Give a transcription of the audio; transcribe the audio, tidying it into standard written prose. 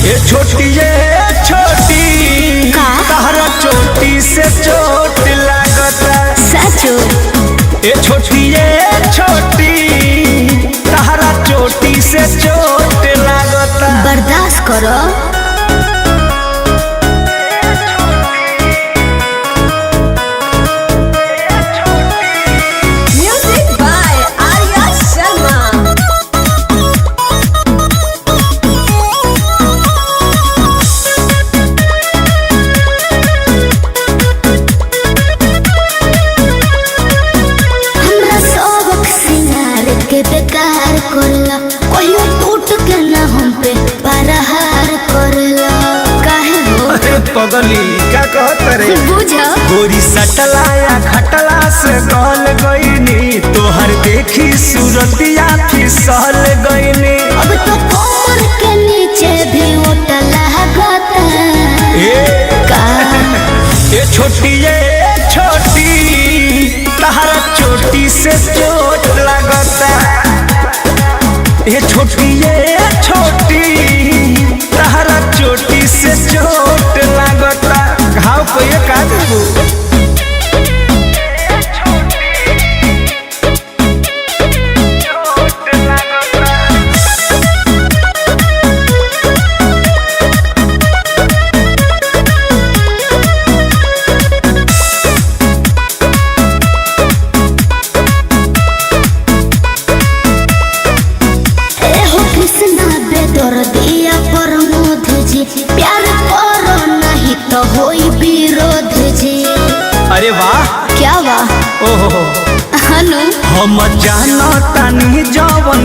ये छोटी तहरा चोटी से चोट लागता सचो ये छोटी तहरा चोटी से चोट लागता बर्दाश्त करो। बेकार करला कोई टूट के ना हम पे प्रहार करला काहे हो पगली का कहत रे बुझा गोरी सटलाया खटला से गल गईनी तोहर देखी सूरतिया फिसल गईनी अब तो कमर के नीचे भी उठला गता ये छोटी तहरा चोटी से चोट लगता ये छोटी तहरा चोटी से चोट लगता घाव को ये का देबू प्यार करो नहीं तो होई विरोध जी। अरे वाह क्या वाह ओहो हनु हम जानतानी जवन